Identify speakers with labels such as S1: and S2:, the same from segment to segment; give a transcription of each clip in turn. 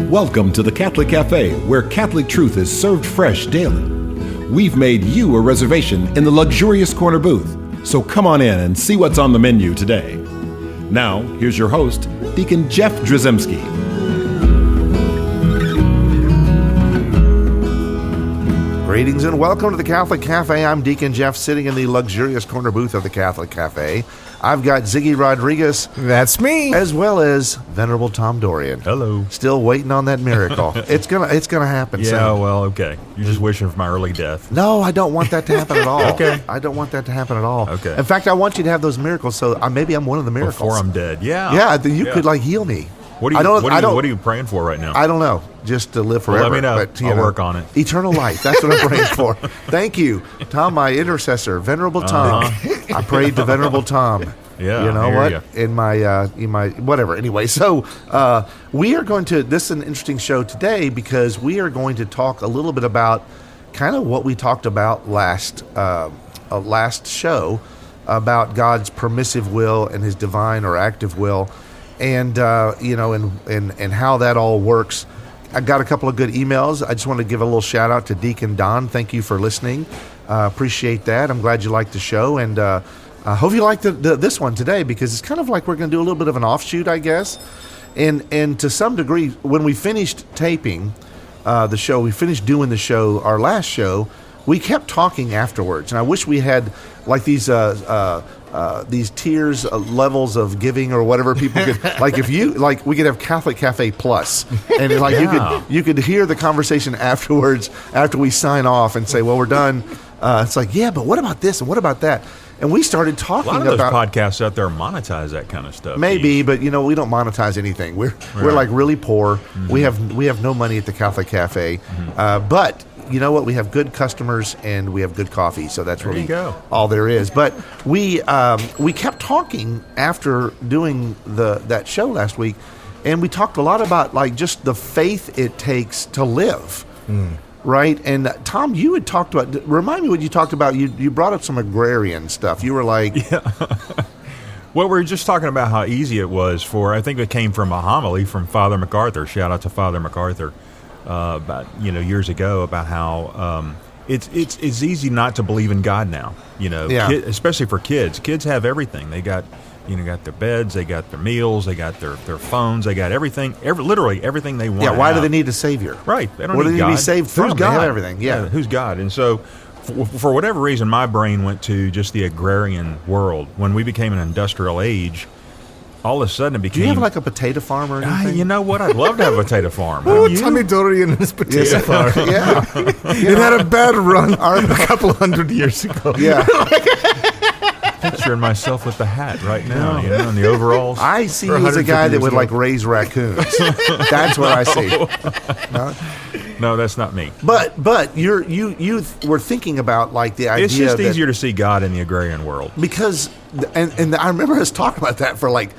S1: Welcome to the Catholic Cafe, where Catholic truth is served fresh daily. We've made you a reservation in the luxurious corner booth, so come on in and see what's on the menu today. Now, here's your host, Deacon Jeff Drzymski.
S2: Greetings and welcome to the Catholic Cafe. I'm Deacon Jeff, sitting in the luxurious corner booth of the Catholic Cafe. I've got Ziggy Rodriguez.
S3: That's me.
S2: As well as Venerable Tom Dorian.
S3: Hello.
S2: Still waiting on that miracle. It's gonna happen soon.
S3: Yeah, well, okay. You're just wishing for my early death.
S2: No, I don't want that to happen at all.
S3: Okay.
S2: I don't want that to happen at all.
S3: Okay.
S2: In fact, I want you to have those miracles, so maybe I'm one of the miracles.
S3: Before I'm dead. Yeah.
S2: Yeah, you could heal me.
S3: What are you praying for right now?
S2: I don't know. Just to live forever.
S3: Well, let me know.
S2: But,
S3: I'll work on it.
S2: Eternal life. That's what I'm praying for. Thank you, Tom, my intercessor, Venerable Tom. I prayed to Venerable Tom.
S3: Yeah,
S2: you know
S3: I
S2: what?
S3: hear
S2: In my whatever. Anyway, so we are going to. This is an interesting show today because we are going to talk a little bit about kind of what we talked about last show about God's permissive will and His divine or active will, and and how that all works. I got a couple of good emails. I just want to give a little shout out to Deacon Don. Thank you for listening. Appreciate that. I'm glad you liked the show, and I hope you liked this one today because it's kind of like we're going to do a little bit of an offshoot, I guess. And to some degree, when we finished taping the show, we finished doing the show, our last show, we kept talking afterwards. And I wish we had like these tiers, levels of giving or whatever people could like. If you like, we could have Catholic Cafe Plus, and like you could hear the conversation afterwards after we sign off and say, well, we're done. It's like, yeah, but what about this and what about that? And we started talking about...
S3: A lot of those podcasts out there monetize that kind of stuff.
S2: Maybe, but we don't monetize anything. We're like really poor. Mm-hmm. We have no money at the Catholic Cafe. Mm-hmm. But you know what? We have good customers and we have good coffee. So that's really all there is. But we kept talking after doing that show last week, and we talked a lot about like just the faith it takes to live. Mm. Right, and Tom, you had talked about. Remind me what you talked about. You brought up some agrarian stuff. You were like,
S3: yeah. Well, we were just talking about how easy it was for. I think it came from a homily from Father MacArthur. Shout out to Father MacArthur about years ago about how it's easy not to believe in God now. Especially for kids. Kids have everything. They got. Got their beds, they got their meals, they got their phones, they got everything, literally everything they want.
S2: Yeah, why do they need a savior?
S3: Right, they don't
S2: what
S3: need
S2: do they
S3: God.
S2: Need to be saved from?
S3: Who's God?
S2: They have everything. Yeah,
S3: who's God? And so, for whatever reason, my brain went to just the agrarian world. When we became an industrial age, all of a sudden it became.
S2: Do you have like a potato farm or anything?
S3: You know what? I'd love to have a potato farm.
S4: Tommy Dorian and his potato farm.
S2: Yeah,
S4: it had a bad run a couple hundred years ago.
S2: Yeah.
S3: Picturing myself with the hat right now, and the overalls.
S2: I see you as a guy that would like raise raccoons. That's what I see.
S3: No, that's not me.
S2: But you were thinking about like the idea.
S3: It's just easier to see God in the agrarian world
S2: because, and I remember us talking about that for like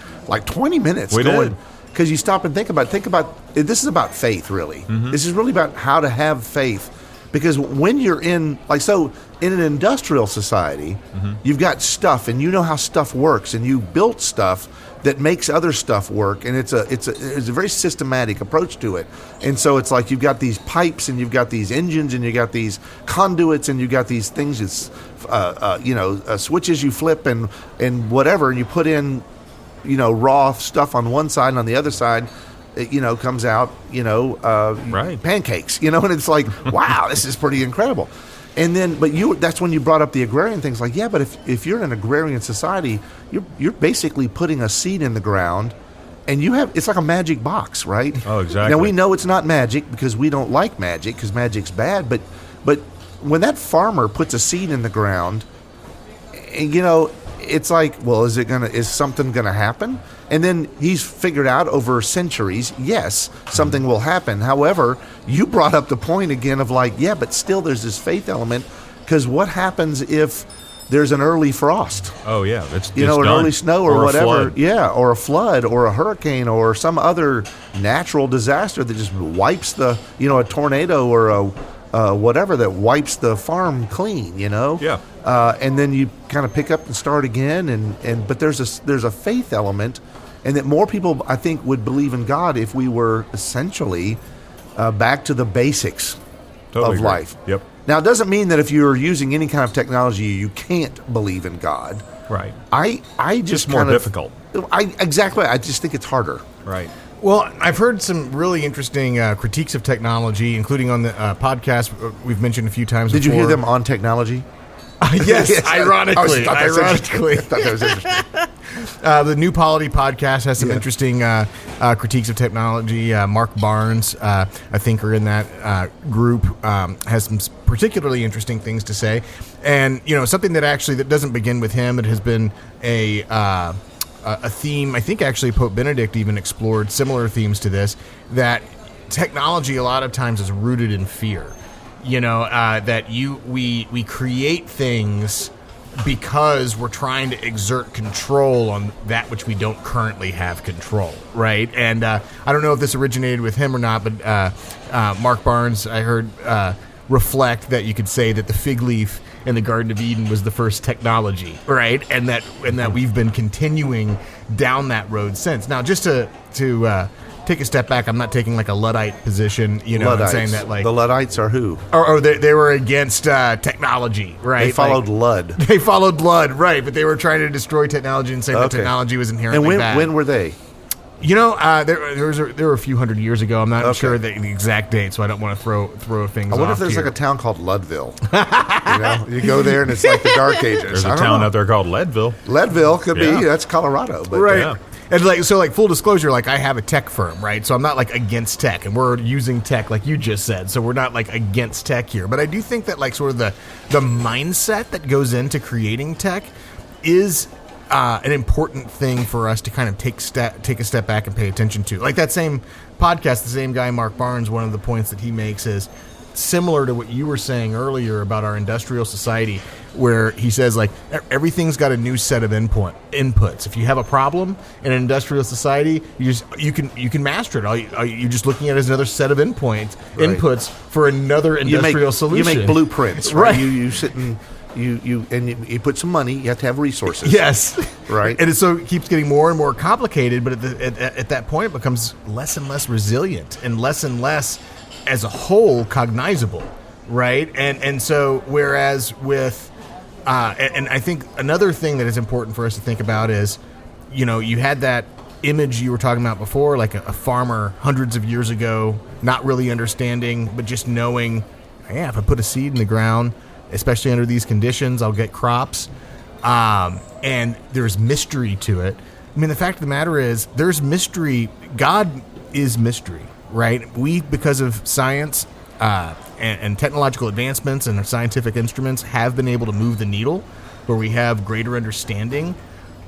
S2: 20 minutes.
S3: We did.
S2: Because you stop and think about this is about faith, really. Mm-hmm. This is really about how to have faith. Because when you're in an industrial society, mm-hmm. you've got stuff, and you know how stuff works, and you built stuff that makes other stuff work, and it's a very systematic approach to it. And so it's like you've got these pipes, and you've got these engines, and you've got these conduits, and you've got these things that's switches you flip and whatever, and you put in raw stuff on one side, and on the other side it comes out
S3: right.
S2: pancakes, and it's like, wow, this is pretty incredible. And then, that's when you brought up the agrarian things, like, yeah, but if you're in an agrarian society, you're basically putting a seed in the ground, and it's like a magic box, right?
S3: Oh, exactly.
S2: Now we know it's not magic because we don't like magic because magic's bad, but when that farmer puts a seed in the ground, it's like, well, is something gonna happen? And then he's figured out over centuries, yes, something will happen. However, you brought up the point again of like, yeah, but still there's this faith element, because what happens if there's an early frost?
S3: Oh yeah, it's
S2: an
S3: done.
S2: Early snow or whatever, or a flood or a hurricane or some other natural disaster that just wipes a tornado or whatever that wipes the farm clean,
S3: Yeah.
S2: And then you kind of pick up and start again, but there's a faith element and that more people, I think, would believe in God if we were essentially back to the basics
S3: Totally
S2: of
S3: agree.
S2: life.
S3: Yep.
S2: Now, it doesn't mean that if you're using any kind of technology, you can't believe in God.
S3: Right.
S2: I just
S3: Just more
S2: kind of-
S3: difficult.
S2: Exactly. I just think it's harder.
S3: Right.
S4: Well, I've heard some really interesting critiques of technology, including on the podcast we've mentioned a few times.
S2: Did you hear
S4: before.
S2: them on technology?
S4: Yes,
S2: I
S4: ironically.
S2: thought that was
S4: Ironically.
S2: interesting. I thought that was interesting.
S4: The New Polity podcast has some interesting critiques of technology. Mark Barnes, I think, are in that group. Has some particularly interesting things to say, and something that doesn't begin with him. It has been a theme. I think actually Pope Benedict even explored similar themes to this. That technology a lot of times is rooted in fear. That we create things because we're trying to exert control on that which we don't currently have control, right? And I don't know if this originated with him or not, but Mark Barnes, I heard, reflect that you could say that the fig leaf in the Garden of Eden was the first technology, right? And that we've been continuing down that road since. Now, just to take a step back, I'm not taking like a Luddite position, and
S2: Luddites.
S4: saying that like
S2: The Luddites are who?
S4: or they were against technology, right?
S2: They followed Lud.
S4: They followed blood, right? But they were trying to destroy technology and say that technology was inherently
S2: And
S4: bad.
S2: when were they?
S4: There were a few hundred years ago. I'm not
S2: Okay.
S4: sure the exact date, so I don't want to throw things.
S2: I wonder
S4: off
S2: if there's
S4: here.
S2: like a town called Ludville. You go there and it's like the Dark Ages.
S3: There's
S2: I
S3: a
S2: don't
S3: town
S2: know.
S3: out there called Leadville.
S2: Leadville could
S3: Yeah.
S2: be. That's Colorado. But
S4: Right.
S3: Yeah.
S4: And full disclosure, I have a tech firm, right? So I'm not against tech, and we're using tech like you just said. So we're not against tech here. But I do think that sort of the mindset that goes into creating tech is an important thing for us to kind of take a step back and pay attention to. Like that same podcast, the same guy, Mark Barnes, one of the points that he makes is similar to what you were saying earlier about our industrial society, where he says everything's got a new set of inputs. If you have a problem in an industrial society, you can master it. You're just looking at it as another set of inputs for another industrial solution.
S2: You make blueprints,
S4: Right.
S2: right? You sit and you put some money. You have to have resources.
S4: Yes,
S2: Right.
S4: And so it keeps getting more and more complicated. But at that point, it becomes less and less resilient and less, as a whole, cognizable, right? And so whereas with and I think another thing that is important for us to think about is, you had that image you were talking about before, like a farmer hundreds of years ago, not really understanding, but just knowing, yeah, if I put a seed in the ground, especially under these conditions, I'll get crops. And there's mystery to it. I mean, the fact of the matter is, there's mystery. God is mystery, right? We, because of science and technological advancements and our scientific instruments, have been able to move the needle where we have greater understanding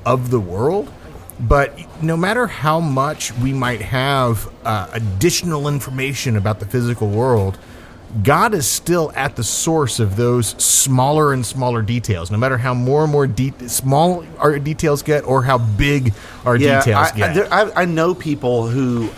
S4: of the world. But no matter how much we might have additional information about the physical world, God is still at the source of those smaller and smaller details, no matter how more and more small our details get or how big our details get.
S2: I know people who,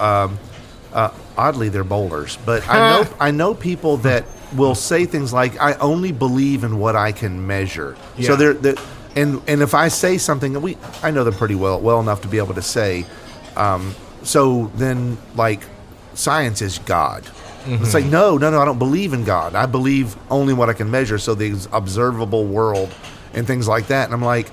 S2: oddly, they're bowlers, but I know people that will say things like, "I only believe in what I can measure."
S4: Yeah.
S2: So they're and if I say something, I know them pretty well enough to be able to say, so then science is God. Mm-hmm. It's like, no, I don't believe in God. I believe only what I can measure, so the observable world and things like that. And I'm like,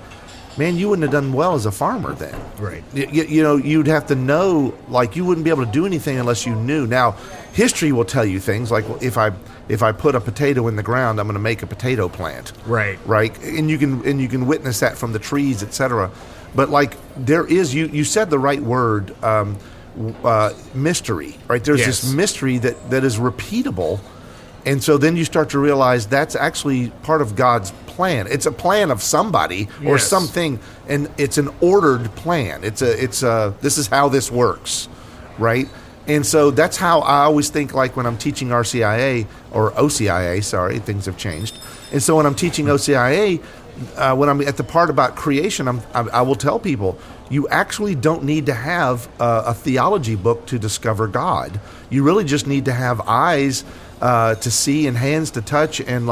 S2: man, you wouldn't have done well as a farmer then.
S4: Right.
S2: You'd have to know, you wouldn't be able to do anything unless you knew. Now, history will tell you things like, if I put a potato in the ground, I'm going to make a potato plant.
S4: Right.
S2: Right. And you can witness that from the trees, etc. But there is, you said the right word, mystery, right? There's this mystery that is repeatable, and so then you start to realize that's actually part of God's plan. It's a plan of somebody or something, and it's an ordered plan. It's this is how this works, right? And so that's how I always think, when I'm teaching RCIA or OCIA, sorry, things have changed. And so when I'm teaching OCIA, when I'm at the part about creation, I will tell people, you actually don't need to have a theology book to discover God. You really just need to have eyes to see and hands to touch and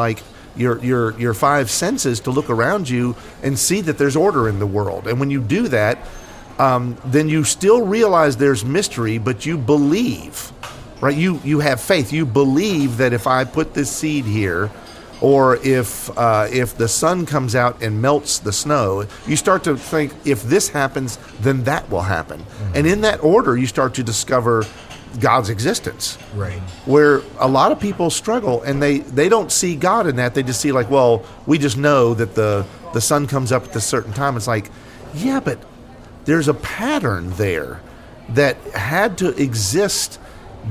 S2: your five senses to look around you and see that there's order in the world. And when you do that, then you still realize there's mystery, but you believe, right? You have faith. You believe that if I put this seed here, or if the sun comes out and melts the snow, you start to think, if this happens, then that will happen. Mm-hmm. And in that order, you start to discover God's existence.
S4: Right.
S2: Where a lot of people struggle, and they don't see God in that. They just see, like, well, we just know that the sun comes up at a certain time. It's like, yeah, but there's a pattern there that had to exist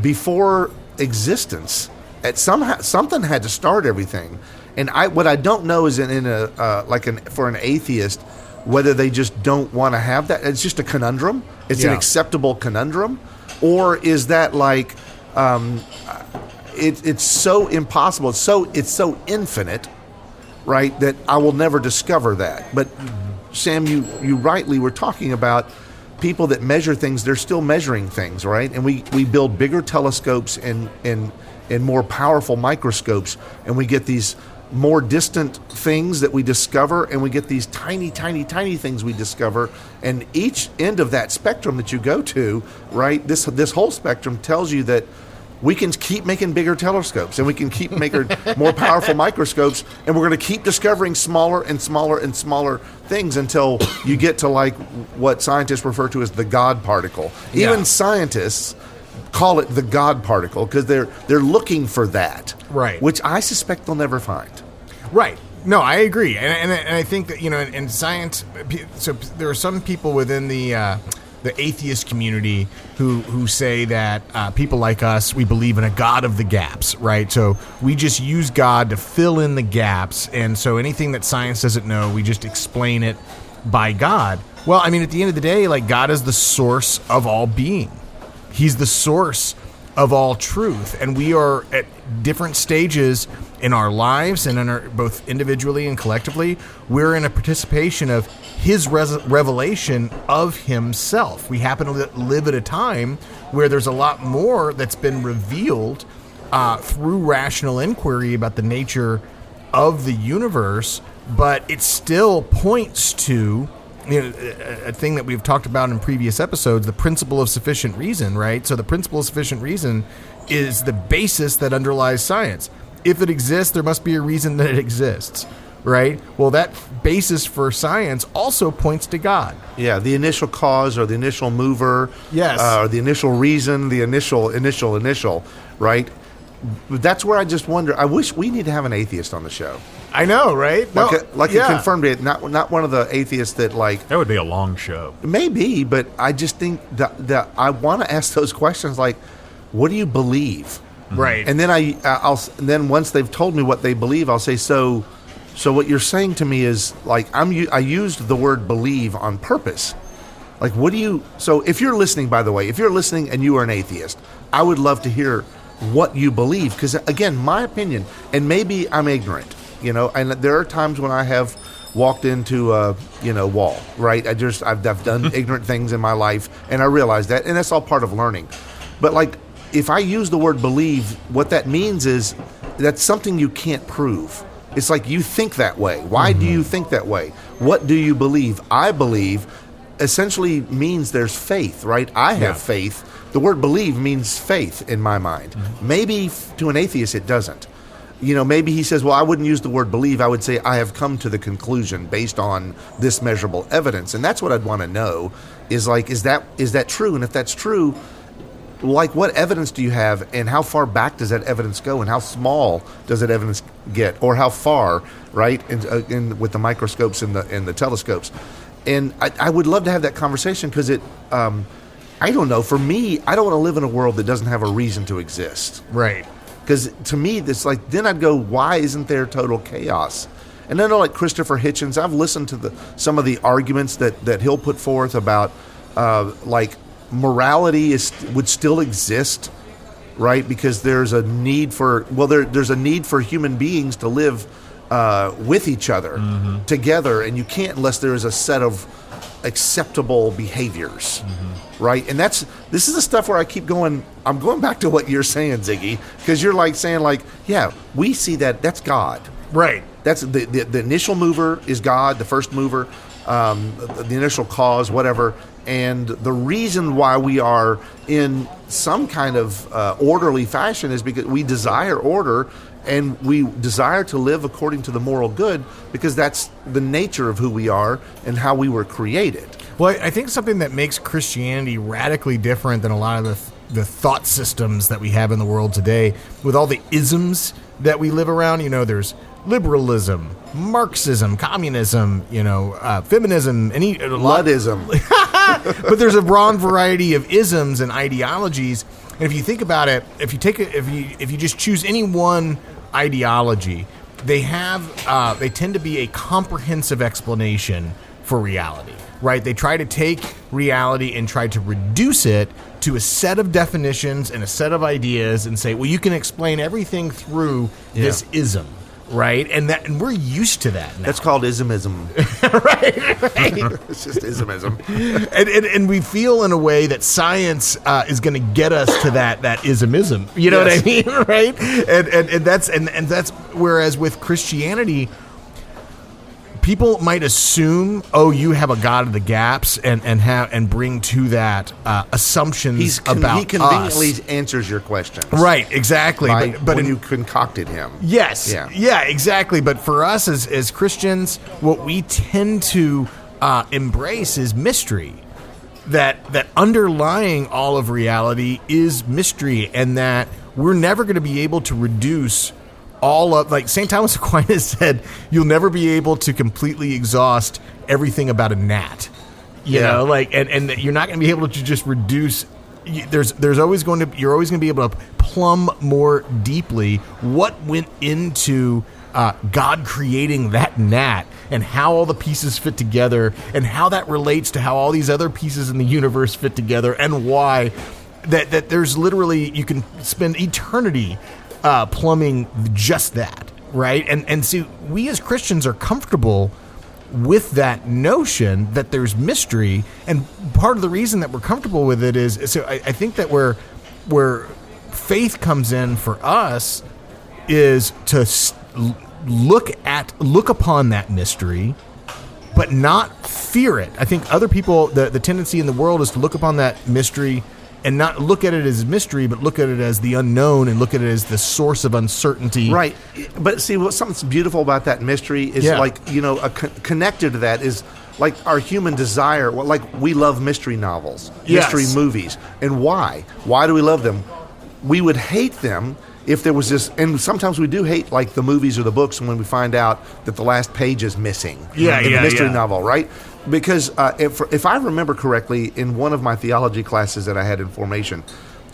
S2: before existence. Something had to start everything. And what I don't know is for an atheist, whether they just don't want to have that. It's just a conundrum. It's an acceptable conundrum. Or is that like it's so impossible, it's so infinite, right, that I will never discover that. But Sam, you rightly were talking about people that measure things. They're still measuring things, right? And we build bigger telescopes and more powerful microscopes, and we get these more distant things that we discover, and we get these tiny, tiny, tiny things we discover. And each end of that spectrum that you go to, right, this whole spectrum tells you that we can keep making bigger telescopes, and we can keep making more powerful microscopes, and we're going to keep discovering smaller and smaller and smaller things until you get to like what scientists refer to as the God particle.
S4: Yeah.
S2: Even scientists call it the God particle because they're looking for that,
S4: right?
S2: Which I suspect they'll never find.
S4: Right. No, I agree, and I think that in science, so there are some people within the atheist community who say that people like us, we believe in a God of the gaps, right? So we just use God to fill in the gaps, and so anything that science doesn't know, we just explain it by God. Well, I mean, at the end of the day, like, God is the source of all being. He's the source of all truth, and we are at different stages in our lives and in our, both individually and collectively, we're in a participation of his revelation of himself. We happen to live at a time where there's a lot more that's been revealed through rational inquiry about the nature of the universe, but it still points to a thing that we've talked about in previous episodes, the principle of sufficient reason, right? So the principle of sufficient reason is the basis that underlies science. If it exists, there must be a reason that it exists, right? Well, that basis for science also points to God.
S2: Yeah, the initial cause or the initial mover.
S4: Yes.
S2: Or the initial reason, the initial, right? But that's where I just wonder, I wish we need to have an atheist on the show.
S4: I know, right?
S2: A confirmed it, not one of the atheists that like...
S3: That would be a long show.
S2: Maybe, but I just think that I want to ask those questions like, what do you believe?
S4: Right.
S2: And then then once they've told me what they believe, I'll say, so what you're saying to me is like, I used the word believe on purpose. Like, what do you... So if you're listening, by the way, if you're listening and you are an atheist, I would love to hear what you believe. Because again, my opinion, and maybe I'm ignorant, and there are times when I have walked into a wall, right? I've done ignorant things in my life, and I realize that, and that's all part of learning. But like, if I use the word believe, what that means is that's something you can't prove. It's like you think that way. Why do you think that way? What do you believe? I believe essentially means there's faith, right? I have faith. The word believe means faith in my mind. Maybe to an atheist it doesn't. Maybe he says, well, I wouldn't use the word believe. I would say I have come to the conclusion based on this measurable evidence. And that's what I'd want to know is like, is that true? And if that's true, like, what evidence do you have, and how far back does that evidence go, and how small does that evidence get, or how far, right? In with the microscopes and the telescopes. And I would love to have that conversation because it, I don't know. For me, I don't want to live in a world that doesn't have a reason to exist.
S4: Right.
S2: Because to me, it's like, then I'd go, why isn't there total chaos? And I know, like Christopher Hitchens, I've listened to some of the arguments that he'll put forth about, like, morality would still exist, right? Because there's a need for, there's a need for human beings to live with each other together, and you can't unless there is a set of acceptable behaviors, right? And this is the stuff where I keep going. I'm going back to what you're saying, Ziggy, because you're like saying, like, yeah, we see that's God,
S4: right?
S2: That's the initial mover is God, the first mover, the initial cause, whatever. And the reason why we are in some kind of orderly fashion is because we desire order, and we desire to live according to the moral good, because that's the nature of who we are and how we were created.
S4: Well, I think something that makes Christianity radically different than a lot of the thought systems that we have in the world today, with all the isms that we live around. There's liberalism, Marxism, communism, feminism,
S2: Luddism.
S4: But there's a broad variety of isms and ideologies. And if you think about it, if you just choose any one ideology, they tend to be a comprehensive explanation for reality, right? They try to take reality and try to reduce it to a set of definitions and a set of ideas and say, well, you can explain everything through this ism. Right, and we're used to that now.
S2: That's called ismism.
S4: right.
S2: It's just ismism.
S4: and we feel in a way that science is going to get us to that ismism. You know what I mean, right? And that's whereas with Christianity, people might assume, oh, you have a God of the gaps, and bring to that assumptions about
S2: he conveniently
S4: us.
S2: Answers your questions.
S4: Right, exactly.
S2: But when you concocted him.
S4: Yes. Yeah, exactly. But for us as Christians, what we tend to embrace is mystery. That underlying all of reality is mystery, and that we're never going to be able to reduce all of, like St. Thomas Aquinas said, you'll never be able to completely exhaust everything about a gnat. You know, like, and you're not going to be able to just reduce. You're always going to be able to plumb more deeply what went into God creating that gnat, and how all the pieces fit together, and how that relates to how all these other pieces in the universe fit together, and why that there's literally, you can spend eternity plumbing just that, right? And see, we as Christians are comfortable with that notion that there's mystery, and part of the reason that we're comfortable with it is, so I think that where faith comes in for us is to look upon that mystery, but not fear it. I think other people, the tendency in the world is to look upon that mystery and not look at it as mystery, but look at it as the unknown, and look at it as the source of uncertainty.
S2: Right. But see, something's beautiful about that mystery is connected to that is like our human desire. Like, we love mystery novels, mystery movies. And why? Why do we love them? We would hate them if there was this, and sometimes we do hate like the movies or the books when we find out that the last page is missing in the mystery novel, right? Because if I remember correctly, in one of my theology classes that I had in formation,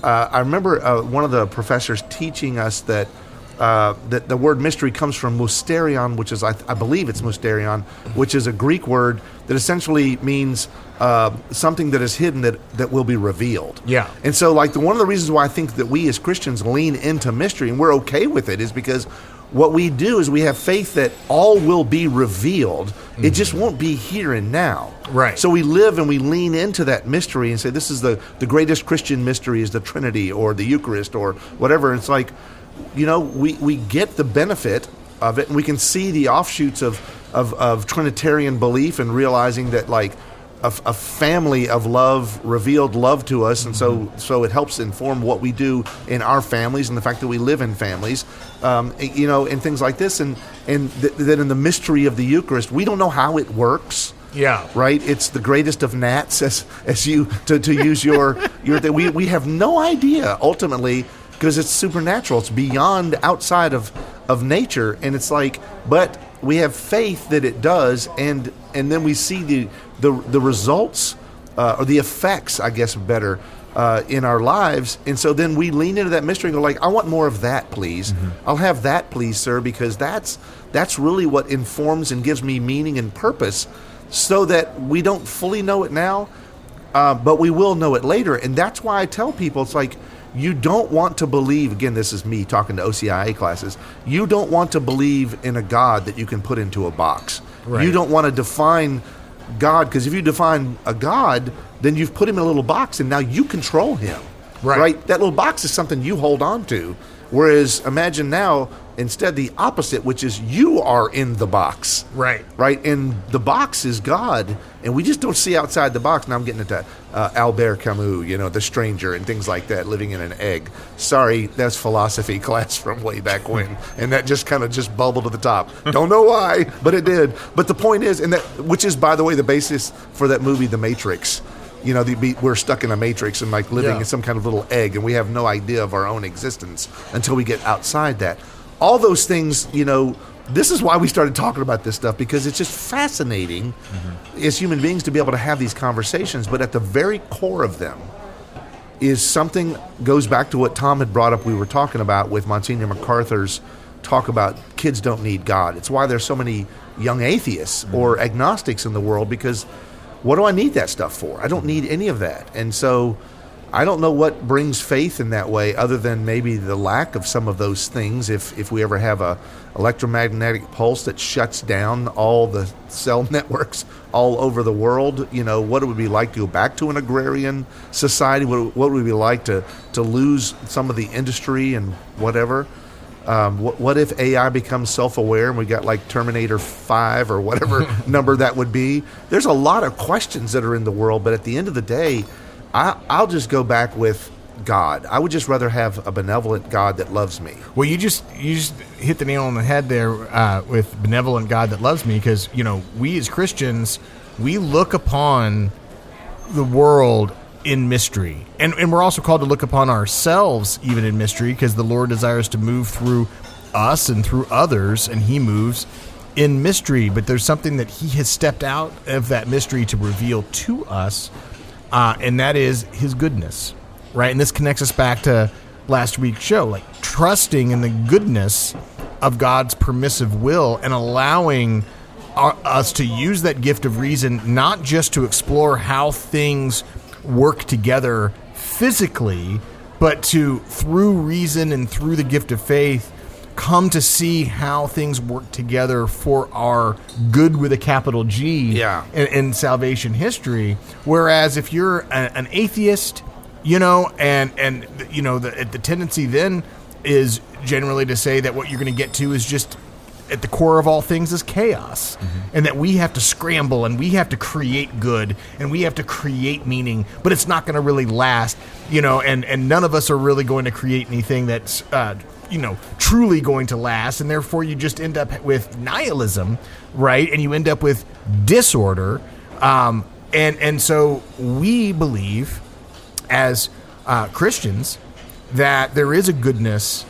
S2: I remember one of the professors teaching us that the word mystery comes from mysterion, which is, I believe it's mysterion, which is a Greek word that essentially means something that is hidden that will be revealed.
S4: Yeah.
S2: And so, like, one of the reasons why I think that we as Christians lean into mystery and we're okay with it is because what we do is we have faith that all will be revealed. It just won't be here and now.
S4: Right.
S2: So we live and we lean into that mystery and say, this is the greatest Christian mystery is the Trinity or the Eucharist or whatever. And it's like, we get the benefit of it, and we can see the offshoots of Trinitarian belief, and realizing that, like, a family of love revealed love to us, and so it helps inform what we do in our families, and the fact that we live in families, and things like this, and that in the mystery of the Eucharist, we don't know how it works.
S4: Yeah. Right.
S2: It's the greatest of gnats, as you to use your we have no idea ultimately, because it's supernatural. It's beyond, outside of nature, and it's like, but we have faith that it does, and then we see the results or the effects, I guess, better in our lives, and so then we lean into that mystery and go, like, I want more of that, please. I'll have that, please, sir, because that's really what informs and gives me meaning and purpose, so that we don't fully know it now, but we will know it later. And that's why I tell people, it's like, you don't want to believe, again, this is me talking to OCIA classes, you don't want to believe in a God that you can put into a box. Right. You don't want to define God, because if you define a God, then you've put him in a little box, and now you control him. Right. That little box is something you hold on to. Whereas imagine now, instead the opposite, which is you are in the box.
S4: Right.
S2: Right. And the box is God. And we just don't see outside the box. Now I'm getting into Albert Camus, The Stranger and things like that, living in an egg. Sorry, that's philosophy class from way back when. And that just kind of just bubbled to the top. Don't know why, but it did. But the point is, which is, by the way, the basis for that movie, The Matrix. We're stuck in a matrix and living in some kind of little egg, and we have no idea of our own existence until we get outside that. All those things, this is why we started talking about this stuff, because it's just fascinating as human beings to be able to have these conversations. But at the very core of them is something goes back to what Tom had brought up. We were talking about with Monsignor MacArthur's talk about kids don't need God. It's why there's so many young atheists or agnostics in the world, because what do I need that stuff for? I don't need any of that. And so I don't know what brings faith in that way, other than maybe the lack of some of those things. If we ever have a electromagnetic pulse that shuts down all the cell networks all over the world, what it would be like to go back to an agrarian society, what would it be like to lose some of the industry and whatever. What if AI becomes self-aware and we got Terminator 5 or whatever number that would be? There's a lot of questions that are in the world, but at the end of the day, I'll just go back with God. I would just rather have a benevolent God that loves me.
S4: Well, you just hit the nail on the head there with benevolent God that loves me, because, we as Christians, we look upon the world in mystery. And we're also called to look upon ourselves even in mystery, because the Lord desires to move through us and through others, and he moves in mystery. But there's something that he has stepped out of that mystery to reveal to us, and that is his goodness, right? And this connects us back to last week's show, trusting in the goodness of God's permissive will and allowing us to use that gift of reason, not just to explore how things work together physically, but to, through reason and through the gift of faith, come to see how things work together for our good with a capital G in salvation history. Whereas if you're an atheist, the tendency then is generally to say that what you're going to get to is just at the core of all things is chaos, and that we have to scramble and we have to create good and we have to create meaning, but it's not going to really last, and none of us are really going to create anything that's, truly going to last. And therefore you just end up with nihilism, right? And you end up with disorder. And so we believe as Christians that there is a goodness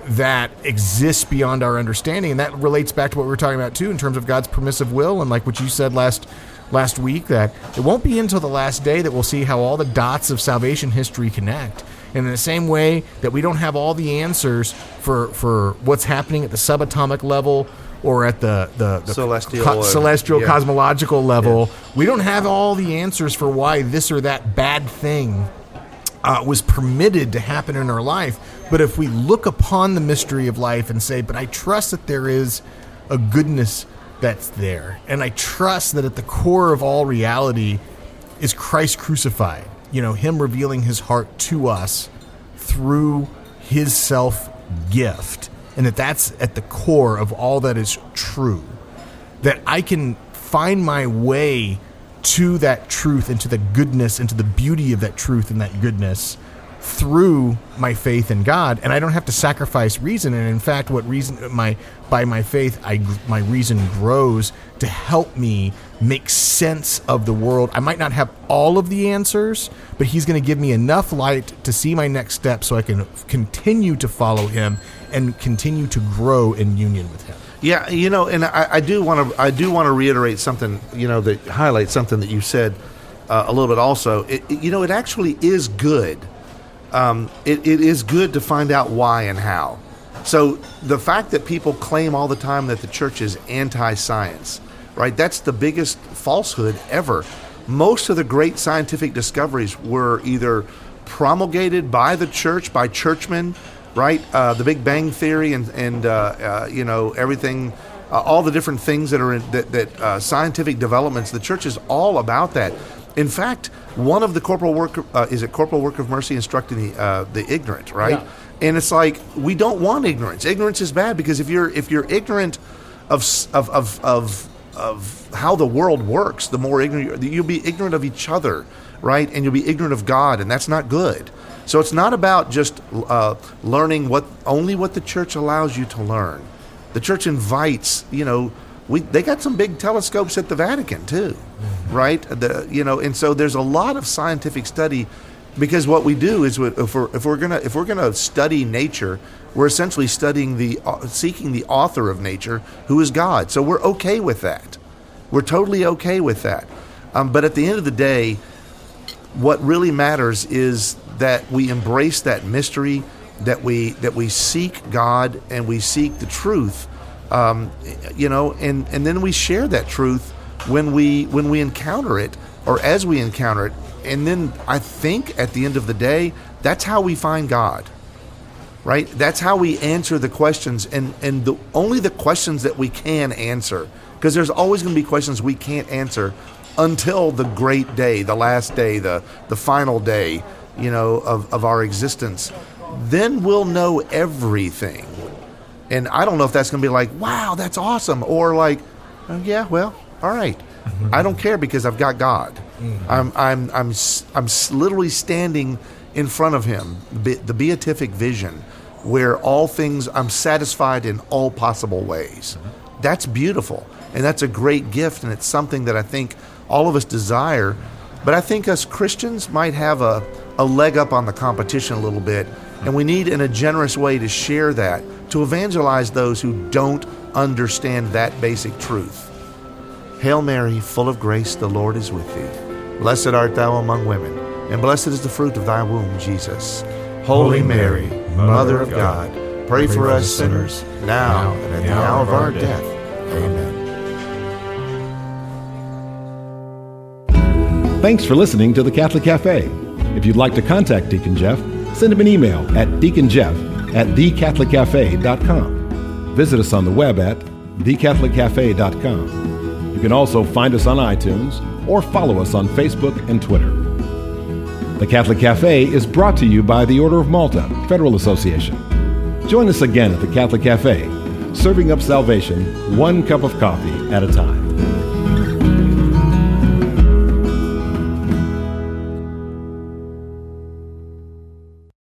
S4: that exists beyond our understanding, and that relates back to what we were talking about too in terms of God's permissive will, and like what you said last week, that it won't be until the last day that we'll see how all the dots of salvation history connect. And in the same way that we don't have all the answers for what's happening at the subatomic level or at the celestial cosmological level, we don't have all the answers for why this or that bad thing was permitted to happen in our life. But if we look upon the mystery of life and say, but I trust that there is a goodness that's there, and I trust that at the core of all reality is Christ crucified, him revealing his heart to us through his self-gift, and that's at the core of all that is true, that I can find my way to that truth and to the goodness and to the beauty of that truth and that goodness through my faith in God, and I don't have to sacrifice reason. And in fact, by my faith, my reason grows to help me make sense of the world. I might not have all of the answers, but he's going to give me enough light to see my next step so I can continue to follow him and continue to grow in union with him.
S2: Yeah, and I do want to reiterate something, that highlights something that you said a little bit also. It actually is good. It is good to find out why and how. So the fact that people claim all the time that the church is anti-science, right? That's the biggest falsehood ever. Most of the great scientific discoveries were either promulgated by the church, by churchmen, right? The Big Bang Theory and everything, all the different things that are in that scientific developments. The church is all about that. In fact, one of the corporal work is it corporal work of mercy, instructing the ignorant, right?
S4: Yeah.
S2: And it's like, we don't want ignorance. Ignorance is bad, because if you're ignorant of how the world works, the more ignorant you'll be ignorant of each other, right? And you'll be ignorant of God, and that's not good. So it's not about just learning only what the church allows you to learn. The church invites, they got some big telescopes at the Vatican too, right? And so there's a lot of scientific study, because what we do is, if we're gonna study nature, we're essentially seeking the author of nature, who is God. So we're okay with that. We're totally okay with that. But at the end of the day, what really matters is that we embrace that mystery, that we seek God and we seek the truth, and then we share that truth when we encounter it, or as we encounter it. And then I think at the end of the day, that's how we find God, right? That's how we answer the questions, and only the questions that we can answer, because there's always going to be questions we can't answer until the great day, the last day, the final day, of our existence. Then we'll know everything. And I don't know if that's going to be like, wow, that's awesome, or like, yeah, well, all right. I don't care, because I've got God. I'm literally standing in front of Him, the beatific vision, where all things, I'm satisfied in all possible ways. That's beautiful, and that's a great gift, and it's something that I think all of us desire. But I think us Christians might have a leg up on the competition a little bit, and we need, in a generous way, to share that, to evangelize those who don't understand that basic truth. Hail Mary, full of grace, the Lord is with thee. Blessed art thou among women, and blessed is the fruit of thy womb, Jesus. Holy Mary, Mother of God, pray for us sinners, now and at the hour of our death. Amen.
S1: Thanks for listening to the Catholic Cafe. If you'd like to contact Deacon Jeff, send him an email at deaconjeff@thecatholiccafe.com. Visit us on the web at thecatholiccafe.com. You can also find us on iTunes or follow us on Facebook and Twitter. The Catholic Cafe is brought to you by the Order of Malta Federal Association. Join us again at the Catholic Cafe, serving up salvation one cup of coffee at a time.